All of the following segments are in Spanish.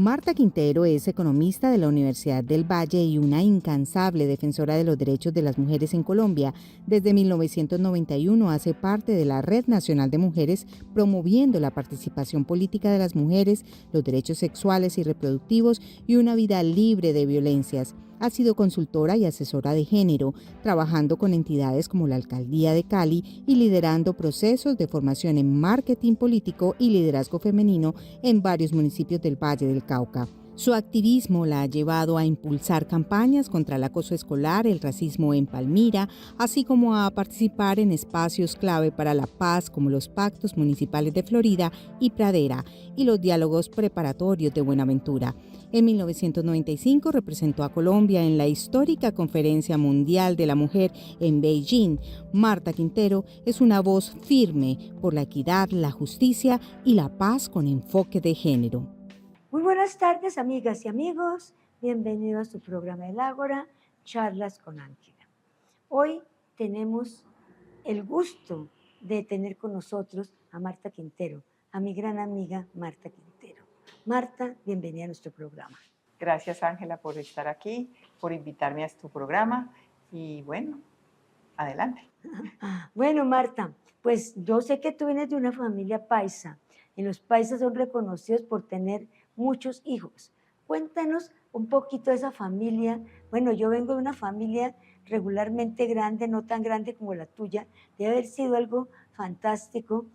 Marta Quintero es economista de la Universidad del Valle y una incansable defensora de los derechos de las mujeres en Colombia. Desde 1991 hace parte de la Red Nacional de Mujeres, promoviendo la participación política de las mujeres, los derechos sexuales y reproductivos y una vida libre de violencias. Ha sido consultora y asesora de género, trabajando con entidades como la Alcaldía de Cali y liderando procesos de formación en marketing político y liderazgo femenino en varios municipios del Valle del Cauca. Su activismo la ha llevado a impulsar campañas contra el acoso escolar, el racismo en Palmira, así como a participar en espacios clave para la paz como los pactos municipales de Florida y Pradera y los diálogos preparatorios de Buenaventura. En 1995 representó a Colombia en la histórica Conferencia Mundial de la Mujer en Beijing. Marta Quintero es una voz firme por la equidad, la justicia y la paz con enfoque de género. Muy buenas tardes, amigas y amigos. Bienvenidos a su programa El Ágora, Charlas con Ángela. Hoy tenemos el gusto de tener con nosotros a Marta Quintero, a mi gran amiga Marta Quintero. Marta, bienvenida a nuestro programa. Gracias, Ángela, por estar aquí, por invitarme a tu programa y bueno, adelante. Bueno, Marta, pues yo sé que tú vienes de una familia paisa y los paisas son reconocidos por tener muchos hijos. Cuéntanos un poquito de esa familia. Bueno, yo vengo de una familia regularmente grande, no tan grande como la tuya. Debe haber sido algo fantástico.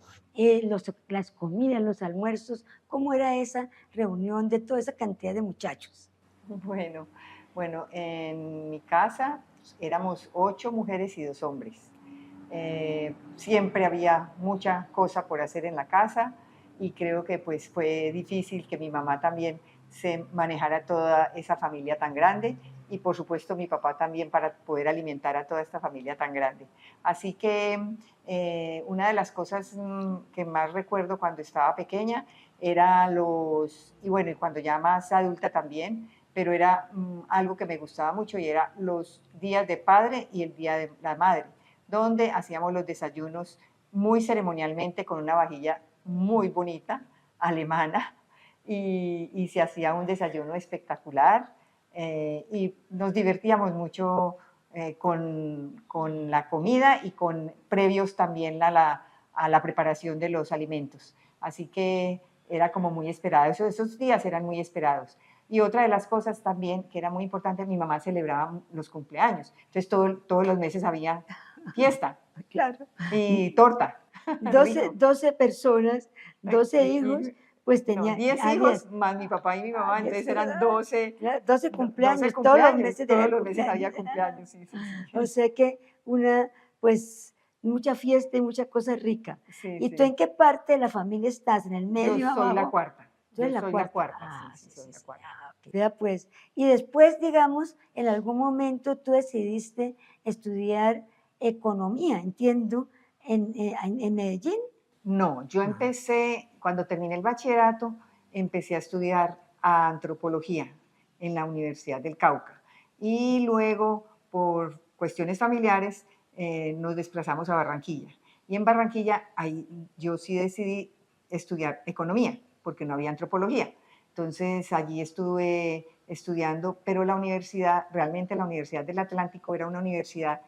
Las comidas, los almuerzos, ¿cómo era esa reunión de toda esa cantidad de muchachos? Bueno, en mi casa éramos 8 mujeres y 2 hombres. Siempre había mucha cosa por hacer en la casa y creo que pues fue difícil que mi mamá también se manejara toda esa familia tan grande y por supuesto mi papá también para poder alimentar a toda esta familia tan grande. Así que una de las cosas que más recuerdo cuando estaba pequeña era y cuando ya más adulta también, pero era algo que me gustaba mucho y era los días de padre y el día de la madre, donde hacíamos los desayunos muy ceremonialmente con una vajilla muy bonita, alemana, y se hacía un desayuno espectacular y nos divertíamos mucho con la comida y con previos también a la preparación de los alimentos. Así que era como muy esperado, esos días eran muy esperados. Y otra de las cosas también que era muy importante, mi mamá celebraba los cumpleaños, entonces todos los meses había fiesta. Claro. Y torta. 12 personas, 12 hijos, pues tenía... No, 10 hijos más mi papá y mi mamá, entonces eran 12. 12 cumpleaños, 12 todos los cumpleaños, meses, todos los meses había cumpleaños, sí. O sea que pues mucha fiesta y mucha cosa rica. Sí, ¿Y sí. tú en qué parte de la familia estás? ¿En el medio, Yo soy abajo? la cuarta. Yo soy la cuarta. Sí, soy la cuarta. Okay. Vea pues. Y después, digamos, en algún momento tú decidiste estudiar economía, entiendo, en Medellín. No, yo empecé, cuando terminé el bachillerato, empecé a estudiar antropología en la Universidad del Cauca. Y luego, por cuestiones familiares, nos desplazamos a Barranquilla. Y en Barranquilla, ahí yo sí decidí estudiar economía, porque no había antropología. Entonces, allí estuve estudiando, pero realmente la Universidad del Atlántico era una universidad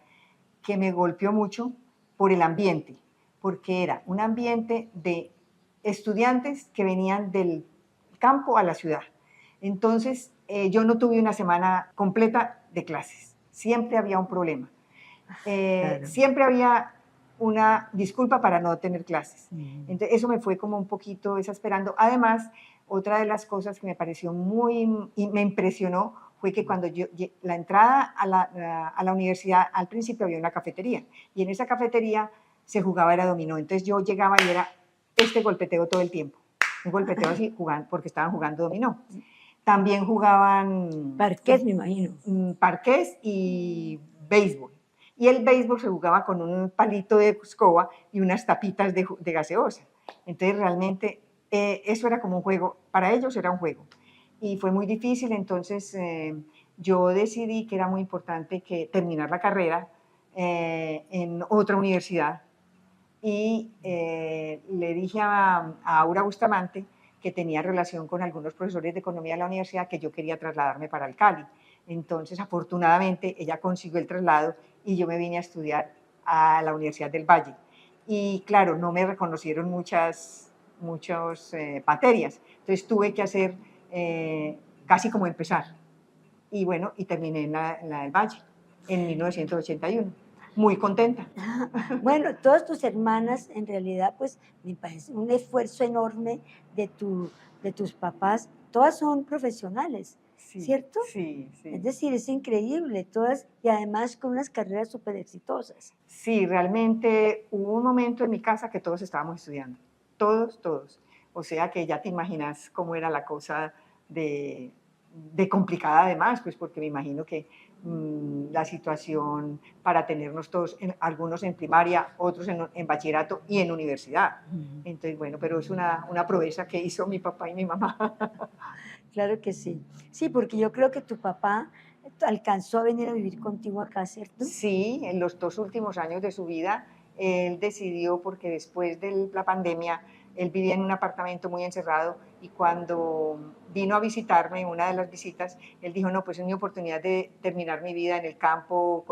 que me golpeó mucho por el ambiente, porque era un ambiente de estudiantes que venían del campo a la ciudad. Entonces, yo no tuve una semana completa de clases. Siempre había un problema. Claro. Siempre había una disculpa para no tener clases. Entonces, eso me fue como un poquito desesperando. Además, otra de las cosas que me pareció y me impresionó fue que cuando la entrada a la universidad, al principio había una cafetería, y en esa cafetería se jugaba era dominó. Entonces yo llegaba y era este golpeteo todo el tiempo, un golpeteo así, porque estaban jugando dominó. También jugaban... Parqués, me imagino. Parqués y béisbol. Y el béisbol se jugaba con un palito de escoba y unas tapitas de gaseosa. Entonces realmente eso era como un juego, para ellos era un juego. Y fue muy difícil, entonces yo decidí que era muy importante terminar la carrera en otra universidad y le dije a Aura Bustamante que tenía relación con algunos profesores de economía de la universidad, que yo quería trasladarme para el Cali. Entonces, afortunadamente, ella consiguió el traslado y yo me vine a estudiar a la Universidad del Valle. Y claro, no me reconocieron muchas materias, entonces tuve que hacer casi como empezar. Y bueno, y terminé en la del Valle en 1981. Muy contenta. Bueno, todas tus hermanas, en realidad, pues me parece un esfuerzo enorme de tus papás. Todas son profesionales, Sí, ¿cierto? sí, sí. Es decir, es increíble, todas, y además con unas carreras súper exitosas. Sí, realmente hubo un momento en mi casa que todos estábamos estudiando, todos, todos. O sea que ya te imaginas cómo era la cosa de, de complicada además, pues porque me imagino que la situación para tenernos todos, algunos en primaria, otros en bachillerato y en universidad. Entonces, bueno, pero es una proeza que hizo mi papá y mi mamá. Claro que sí. Sí, porque yo creo que tu papá alcanzó a venir a vivir contigo acá, ¿cierto? Sí, en los 2 últimos años de su vida, él decidió, porque después de la pandemia, él vivía en un apartamento muy encerrado y cuando vino a visitarme, una de las visitas, él dijo, no, pues es mi oportunidad de terminar mi vida en el campo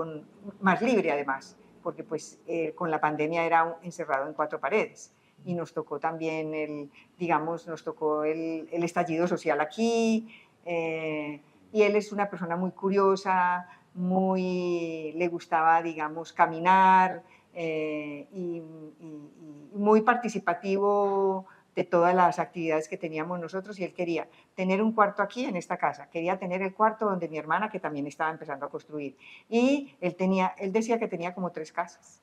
más libre además, porque pues con la pandemia era encerrado en 4 paredes y nos tocó también digamos, nos tocó el estallido social aquí, y él es una persona muy curiosa, le gustaba, digamos, caminar y muy participativo de todas las actividades que teníamos nosotros y él quería tener un cuarto aquí en esta casa, quería tener el cuarto donde mi hermana, que también estaba empezando a construir, y él decía que tenía como 3 casas.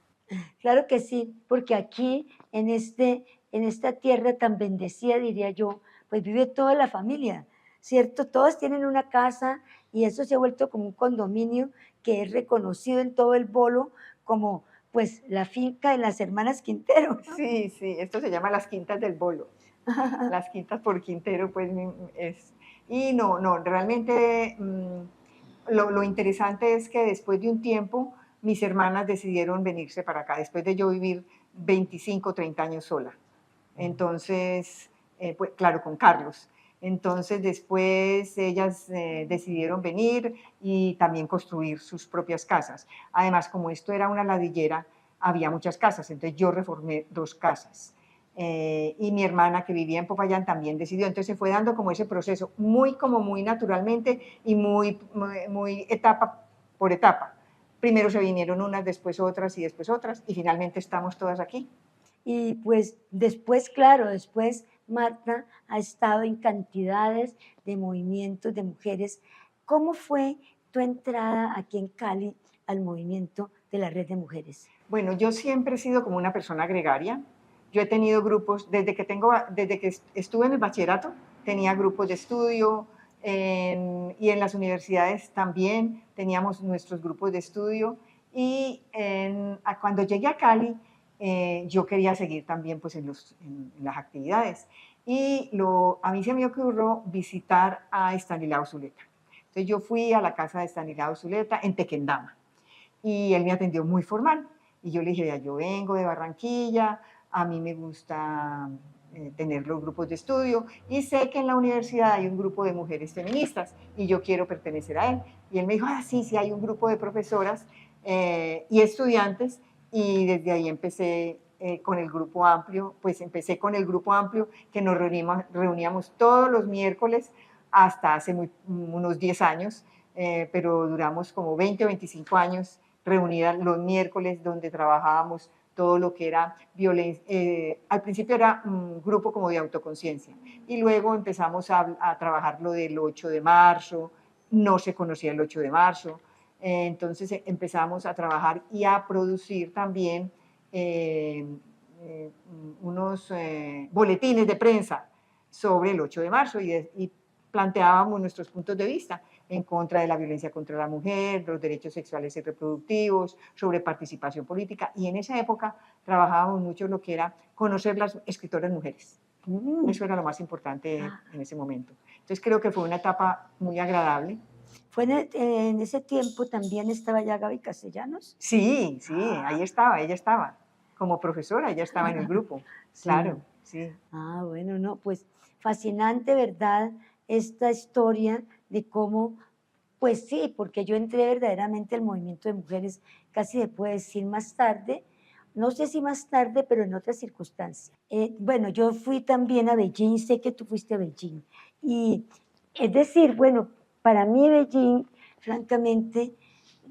Claro que sí, porque aquí, en esta tierra tan bendecida, diría yo, pues vive toda la familia, ¿cierto? Todos tienen una casa y eso se ha vuelto como un condominio que es reconocido en todo el Bolo como pues la finca de las hermanas Quintero, ¿no? Sí, sí, esto se llama las quintas del Bolo. Las quintas por Quintero, pues es... Y no, no, realmente lo interesante es que después de un tiempo mis hermanas decidieron venirse para acá, después de yo vivir 25, 30 años sola. Entonces, pues claro, con Carlos. Entonces después ellas decidieron venir y también construir sus propias casas. Además, como esto era una ladrillera, había muchas casas, entonces yo reformé 2 casas. Y mi hermana que vivía en Popayán también decidió, entonces se fue dando como ese proceso, muy naturalmente y muy etapa por etapa. Primero se vinieron unas, después otras y después otras, y finalmente estamos todas aquí. Y pues después, claro, después Marta ha estado en cantidades de movimientos de mujeres. ¿Cómo fue tu entrada aquí en Cali al movimiento de la Red de Mujeres? Bueno, yo siempre he sido como una persona gregaria. Yo he tenido grupos, desde que estuve en el bachillerato, tenía grupos de estudio y en las universidades también teníamos nuestros grupos de estudio. Y cuando llegué a Cali, yo quería seguir también pues, en las actividades. Y a mí se me ocurrió visitar a Estanislao Zuleta. Entonces yo fui a la casa de Estanislao Zuleta en Tequendama y él me atendió muy formal. Y yo le dije, ya, yo vengo de Barranquilla, a mí me gusta tener los grupos de estudio y sé que en la universidad hay un grupo de mujeres feministas y yo quiero pertenecer a él. Y él me dijo, sí, sí, hay un grupo de profesoras y estudiantes y desde ahí empecé con el grupo amplio, pues empecé con el grupo amplio que nos reuníamos todos los miércoles hasta hace unos 10 años, pero duramos como 20 o 25 años reunidas los miércoles donde trabajábamos todo lo que era violencia. Al principio era un grupo como de autoconciencia y luego empezamos a trabajar lo del 8 de marzo, no se conocía el 8 de marzo, entonces empezamos a trabajar y a producir también unos boletines de prensa sobre el 8 de marzo y planteábamos nuestros puntos de vista en contra de la violencia contra la mujer, los derechos sexuales y reproductivos, sobre participación política. Y en esa época trabajábamos mucho lo que era conocer las escritoras mujeres. Eso era lo más importante en ese momento. Entonces creo que fue una etapa muy agradable. ¿Fue en ese tiempo también estaba ya Gaby Castellanos? Sí, sí, ahí estaba, ella estaba. Como profesora, ella estaba en el grupo. Sí. Claro, sí. Bueno, no, pues fascinante, ¿verdad? Esta historia de cómo, pues sí, porque yo entré verdaderamente al movimiento de mujeres, casi se puede decir más tarde, no sé si más tarde, pero en otras circunstancias. Bueno, yo fui también a Beijing, sé que tú fuiste a Beijing. Y es decir, bueno, para mí Beijing, francamente,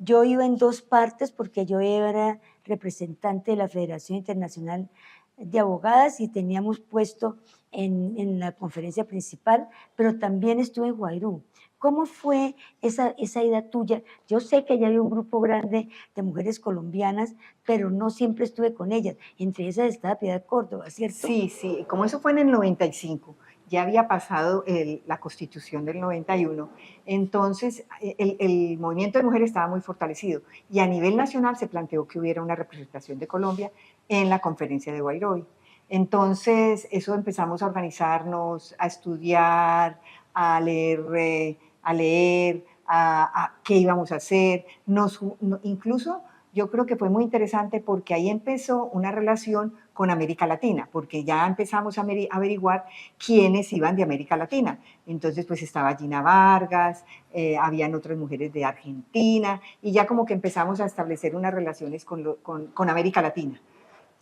yo iba en dos partes porque yo era representante de la Federación Internacional de Abogadas y teníamos puesto en la conferencia principal, pero también estuve en Guairú. ¿Cómo fue esa ida tuya? Yo sé que ya había un grupo grande de mujeres colombianas, pero no siempre estuve con ellas. Entre esas estaba Piedad Córdoba, ¿cierto? Sí, sí, como eso fue en el 95, ya había pasado la Constitución del 91, entonces el movimiento de mujeres estaba muy fortalecido y a nivel nacional se planteó que hubiera una representación de Colombia en la conferencia de Guairó. Entonces, eso empezamos a organizarnos, a estudiar, a leer, a qué íbamos a hacer. Incluso yo creo que fue muy interesante porque ahí empezó una relación con América Latina, porque ya empezamos a averiguar quiénes iban de América Latina. Entonces, pues estaba Gina Vargas, habían otras mujeres de Argentina, y ya como que empezamos a establecer unas relaciones con América Latina.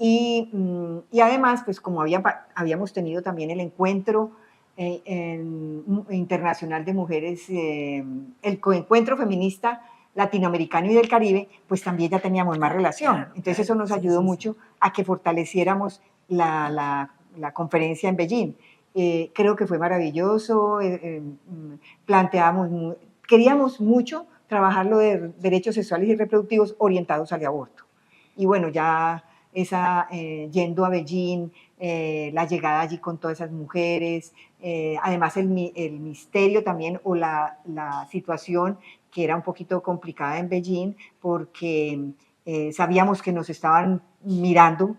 Y además, pues como habíamos tenido también el encuentro internacional de mujeres, el coencuentro feminista latinoamericano y del Caribe, pues también ya teníamos más relación. Entonces eso nos ayudó mucho a que fortaleciéramos la conferencia en Beijing. Creo que fue maravilloso, queríamos mucho trabajar lo de derechos sexuales y reproductivos orientados al aborto. Y bueno, ya yendo a Beijing, la llegada allí con todas esas mujeres, además el misterio también o la situación que era un poquito complicada en Beijing porque sabíamos que nos estaban mirando,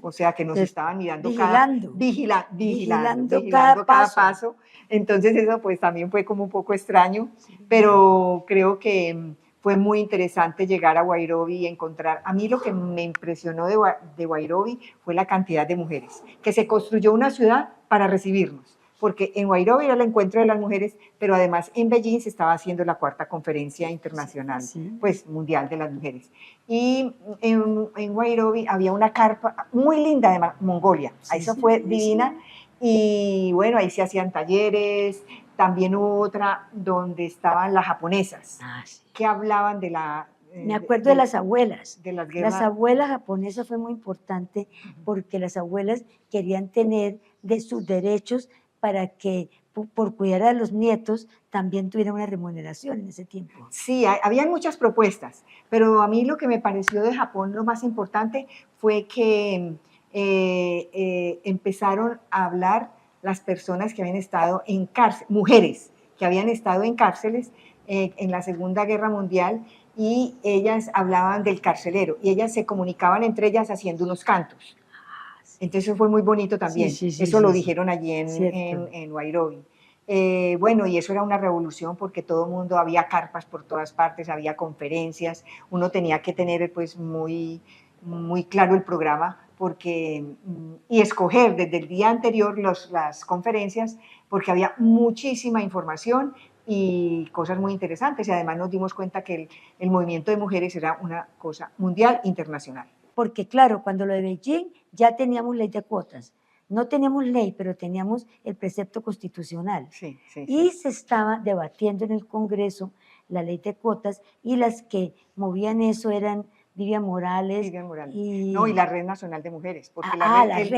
o sea, que nos estaban mirando vigilando cada paso. Entonces eso pues también fue como un poco extraño, pero creo que fue muy interesante llegar a Guairobí y encontrar, a mí lo que me impresionó de Guairobí fue la cantidad de mujeres, que se construyó una ciudad para recibirnos, porque en Guairobí era el encuentro de las mujeres, pero además en Beijing se estaba haciendo la cuarta conferencia internacional, pues mundial de las mujeres. Y en Guairobí había una carpa muy linda de Mongolia, eso fue divina, y bueno, ahí se hacían talleres, también hubo otra donde estaban las japonesas, que hablaban de la... Me acuerdo de las abuelas. De las guerras. Las abuelas japonesas fue muy importante porque las abuelas querían tener de sus derechos para que por cuidar a los nietos también tuvieran una remuneración en ese tiempo. Sí, había muchas propuestas, pero a mí lo que me pareció de Japón lo más importante fue que empezaron a hablar las personas que habían estado en cárcel, mujeres que habían estado en cárceles en la Segunda Guerra Mundial, y ellas hablaban del carcelero y ellas se comunicaban entre ellas haciendo unos cantos. Entonces fue muy bonito también. Eso lo dijeron allí en Guairobí. Bueno, y eso era una revolución porque todo el mundo, había carpas por todas partes, había conferencias, uno tenía que tener pues muy claro el programa y escoger desde el día anterior las conferencias, porque había muchísima información y cosas muy interesantes, y además nos dimos cuenta que el movimiento de mujeres era una cosa mundial, internacional. Porque claro, cuando lo de Beijing ya teníamos ley de cuotas, no teníamos ley, pero teníamos el precepto constitucional. Y se estaba debatiendo en el Congreso la ley de cuotas, y las que movían eso eran Vivian Morales. Y la Red Nacional de Mujeres, porque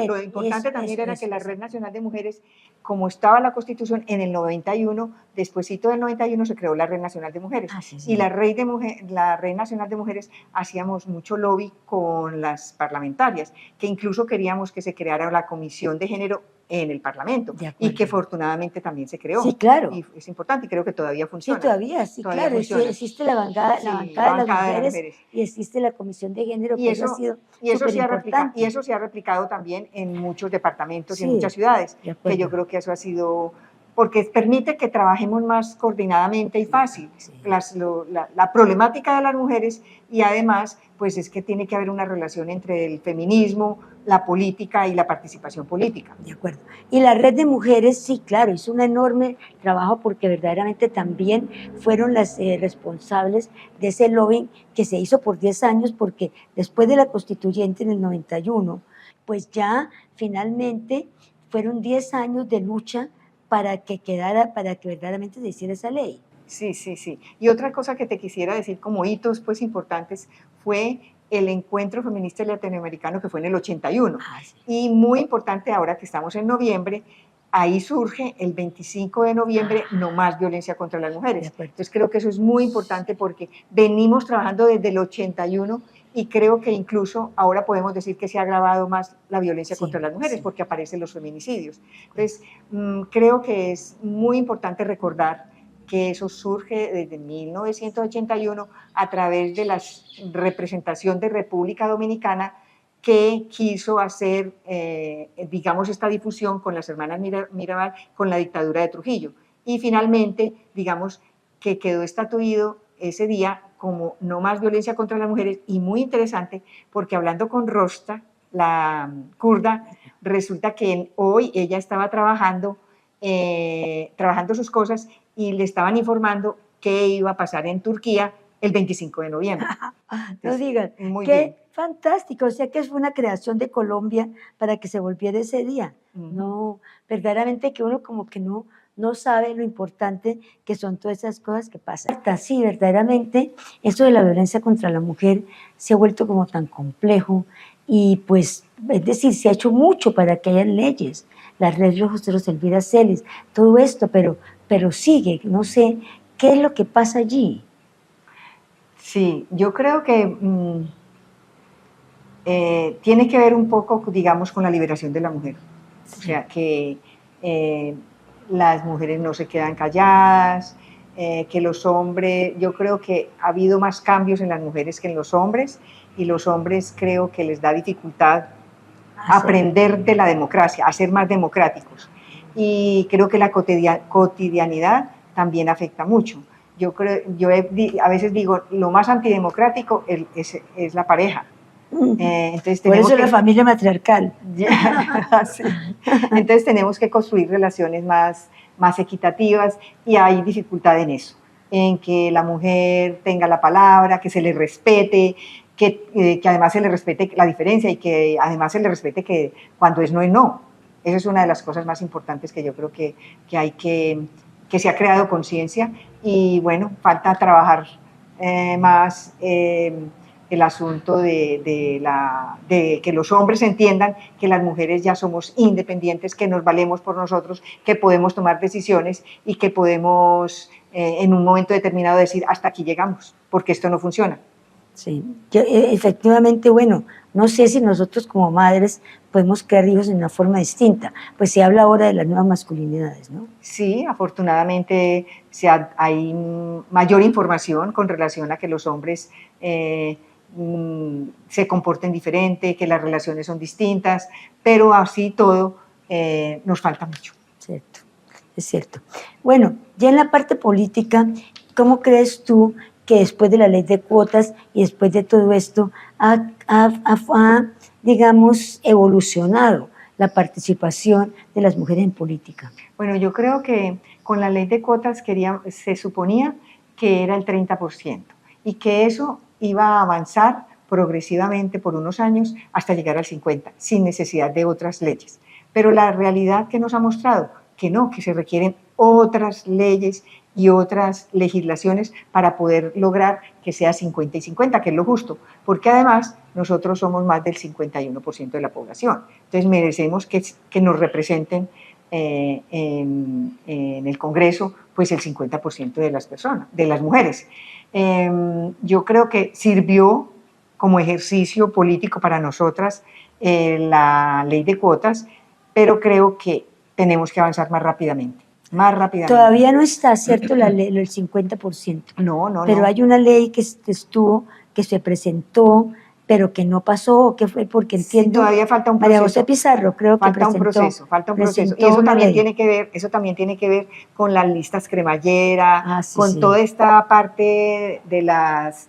lo importante también era que la Red Nacional de Mujeres, como estaba la Constitución en el 91, despuesito del 91 se creó la Red Nacional de Mujeres, y la Red Nacional de Mujeres hacíamos mucho lobby con las parlamentarias, que incluso queríamos que se creara la Comisión de Género en el Parlamento, y que afortunadamente también se creó. Sí, claro. Y es importante, y creo que todavía funciona. Sí, todavía, claro. Funciona. Existe la bancada, de las mujeres y existe la Comisión de Género, que eso ha sido superimportante. Y eso se ha replicado también en muchos departamentos y en muchas ciudades, que yo creo que eso ha sido porque permite que trabajemos más coordinadamente y fácil la problemática de las mujeres, y además pues es que tiene que haber una relación entre el feminismo, la política y la participación política. De acuerdo. Y la red de mujeres, sí, claro, hizo un enorme trabajo porque verdaderamente también fueron las responsables de ese lobbying que se hizo por 10 años, porque después de la constituyente en el 91, pues ya finalmente fueron 10 años de lucha para que quedara, para que verdaderamente se hiciera esa ley. Sí, sí, sí. Y otra cosa que te quisiera decir como hitos pues importantes fue el encuentro feminista latinoamericano que fue en el 81. Sí. Y muy importante ahora que estamos en noviembre, ahí surge el 25 de noviembre, no más violencia contra las mujeres. Entonces creo que eso es muy importante porque venimos trabajando desde el 81 y creo que incluso ahora podemos decir que se ha agravado más la violencia contra las mujeres porque aparecen los feminicidios. Entonces creo que es muy importante recordar que eso surge desde 1981 a través de la representación de República Dominicana, que quiso hacer, digamos, esta difusión con las hermanas Mirabal, con la dictadura de Trujillo. Y finalmente, digamos, que quedó estatuido ese día como no más violencia contra las mujeres, y muy interesante, porque hablando con Rosta, la kurda, resulta que hoy ella estaba trabajando sus cosas y le estaban informando qué iba a pasar en Turquía el 25 de noviembre. No digan, muy qué bien. fantástico, o sea que fue una creación de Colombia para que se volviera ese día. No, verdaderamente que uno como que no sabe lo importante que son todas esas cosas que pasan. Sí, verdaderamente, eso de la violencia contra la mujer se ha vuelto como tan complejo y pues, es decir, se ha hecho mucho para que hayan leyes, las leyes José Elvira Celis, todo esto, pero sigue, no sé, ¿qué es lo que pasa allí? Sí, yo creo que tiene que ver un poco, digamos, con la liberación de la mujer. Sí. O sea, que las mujeres no se quedan calladas, que los hombres, yo creo que ha habido más cambios en las mujeres que en los hombres, y los hombres creo que les da dificultad aprender de la democracia, a ser más democráticos. Y creo que la cotidianidad también afecta mucho. Yo a veces digo, lo más antidemocrático es la pareja. Entonces por eso es la familia matriarcal. Sí. Entonces tenemos que construir relaciones más equitativas, y hay dificultad en eso, en que la mujer tenga la palabra, que se le respete, que además se le respete la diferencia, y que además se le respete que cuando es no es no. Esa es una de las cosas más importantes que yo creo que hay que se ha creado conciencia, y bueno, falta trabajar más el asunto de que los hombres entiendan que las mujeres ya somos independientes, que nos valemos por nosotros, que podemos tomar decisiones y que podemos en un momento determinado decir hasta aquí llegamos, porque esto no funciona. Sí, efectivamente, bueno, no sé si nosotros como madres podemos crear hijos de una forma distinta, pues se habla ahora de las nuevas masculinidades, ¿no? Sí, afortunadamente hay mayor información con relación a que los hombres se comporten diferente, que las relaciones son distintas, pero así todo nos falta mucho. Cierto, es cierto. Bueno, ya en la parte política, ¿cómo crees tú que después de la ley de cuotas y después de todo esto ha digamos, evolucionado la participación de las mujeres en política? Bueno, yo creo que con la ley de cuotas se suponía que era el 30%, y que eso iba a avanzar progresivamente por unos años hasta llegar al 50%, sin necesidad de otras leyes. Pero la realidad que nos ha mostrado que no, que se requieren otras leyes y otras legislaciones para poder lograr que sea 50 y 50, que es lo justo, porque además nosotros somos más del 51% de la población, entonces merecemos que nos representen en el Congreso pues el 50% de las personas, de las mujeres. Yo creo que sirvió como ejercicio político para nosotras la ley de cuotas, pero creo que tenemos que avanzar más rápidamente. Todavía no está, ¿cierto?, la ley, el 50%. No. Pero hay una ley que se presentó pero que no pasó, ¿qué fue? Porque Sí, entiendo, todavía falta un María proceso. José Pizarro creo que Falta un proceso. Y presentó eso una también ley. tiene que ver con las listas cremallera, Ah, sí, con sí. toda esta parte de las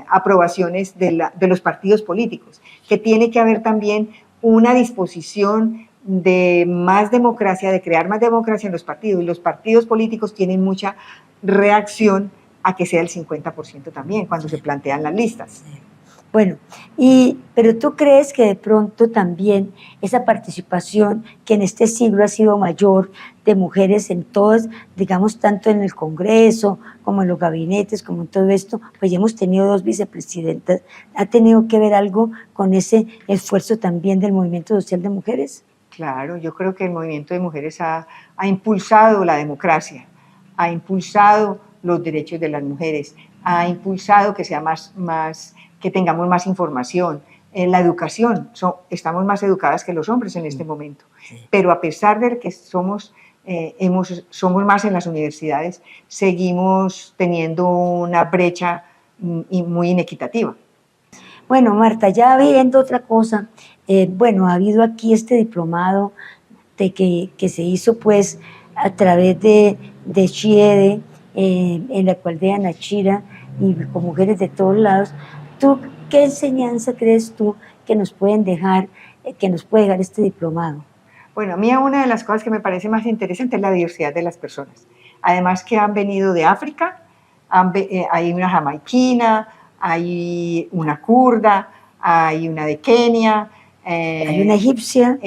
aprobaciones de los partidos políticos, que tiene que haber también una disposición de más democracia, de crear más democracia en los partidos, y los partidos políticos tienen mucha reacción a que sea el 50% también cuando se plantean las listas. Bueno, pero tú crees que de pronto también esa participación que en este siglo ha sido mayor de mujeres en todas, digamos, tanto en el Congreso como en los gabinetes, como en todo esto, pues ya hemos tenido 2 vicepresidentas, ¿ha tenido que ver algo con ese esfuerzo también del movimiento social de mujeres? Claro, yo creo que el movimiento de mujeres ha impulsado la democracia, ha impulsado los derechos de las mujeres, ha impulsado que sea que tengamos más información. En la educación, estamos más educadas que los hombres en este momento, pero a pesar de que somos más en las universidades, seguimos teniendo una brecha muy inequitativa. Bueno, Marta, ya viendo otra cosa, bueno, ha habido aquí este diplomado que se hizo pues a través de CIEDE, en la Alcaldía Nachira y con mujeres de todos lados. ¿Tú qué enseñanza crees tú que nos pueden dejar, que nos puede dejar este diplomado? Bueno, a mí una de las cosas que me parece más interesante es la diversidad de las personas. Además que han venido de África, hay una jamaiquina, hay una kurda, hay una de Kenia, Hay una egipcia,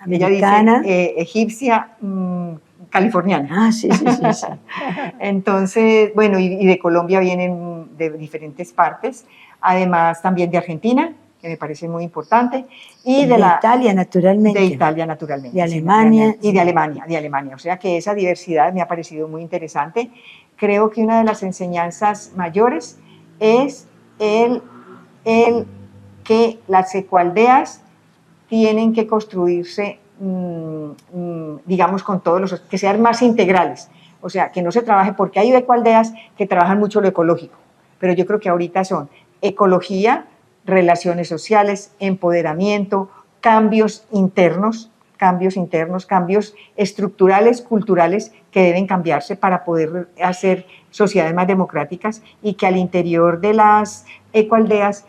americana. Ella dice egipcia californiana. Ah, sí, sí, sí, sí. Entonces, bueno, y de Colombia vienen de diferentes partes, además también de Argentina, que me parece muy importante, y de Italia, naturalmente. De Italia, naturalmente. De Alemania. Sí, y de Alemania. O sea que esa diversidad me ha parecido muy interesante. Creo que una de las enseñanzas mayores es el que las ecoaldeas tienen que construirse, digamos, con todos que sean más integrales. O sea, que no se trabaje, porque hay ecoaldeas que trabajan mucho lo ecológico, pero yo creo que ahorita son ecología, relaciones sociales, empoderamiento, cambios internos, cambios estructurales, culturales que deben cambiarse para poder hacer sociedades más democráticas y que al interior de las ecoaldeas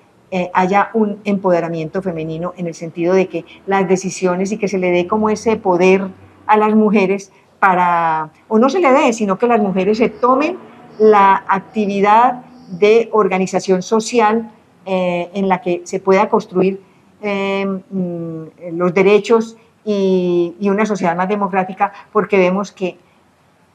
haya un empoderamiento femenino en el sentido de que las decisiones y que se le dé como ese poder a las mujeres o no se le dé, sino que las mujeres se tomen la actividad de organización social en la que se pueda construir los derechos y una sociedad más democrática, porque vemos que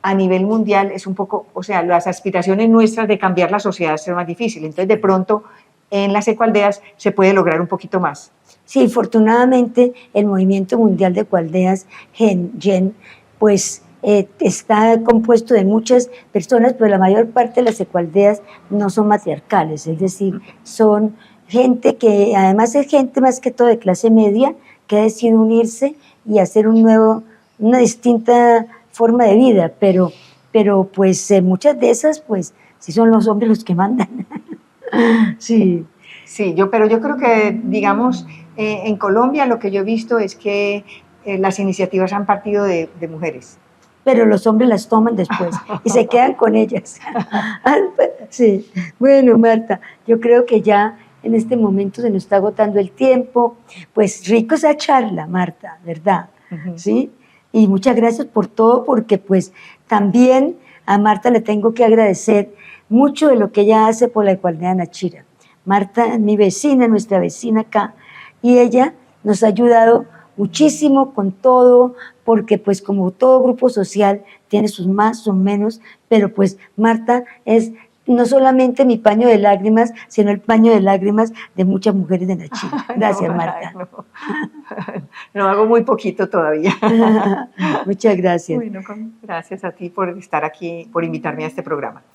a nivel mundial es un poco, o sea, las aspiraciones nuestras de cambiar la sociedad es más difícil. Entonces, de pronto, en las ecoaldeas se puede lograr un poquito más. Sí, afortunadamente el Movimiento Mundial de Ecoaldeas, GEN, pues está compuesto de muchas personas, pero la mayor parte de las ecoaldeas no son matriarcales, es decir, son gente que además es gente más que todo de clase media que ha decidido unirse y hacer una distinta forma de vida, pero pues muchas de esas pues sí son los hombres los que mandan. Sí. Sí, pero yo creo que, digamos, en Colombia lo que yo he visto es que las iniciativas han partido de mujeres. Pero los hombres las toman después y se quedan con ellas. Sí, bueno, Marta, yo creo que ya en este momento se nos está agotando el tiempo. Pues rico esa charla, Marta, ¿verdad? ¿Sí? Y muchas gracias por todo, porque pues también a Marta le tengo que agradecer mucho de lo que ella hace por la Alcaldía Nachira. Marta es mi vecina, nuestra vecina acá, y ella nos ha ayudado muchísimo con todo, porque pues como todo grupo social tiene sus más, sus menos, pero pues Marta es no solamente mi paño de lágrimas, sino el paño de lágrimas de muchas mujeres de Nachira. Gracias, Marta. No hago muy poquito todavía. Muchas gracias. Bueno, gracias a ti por estar aquí, por invitarme a este programa.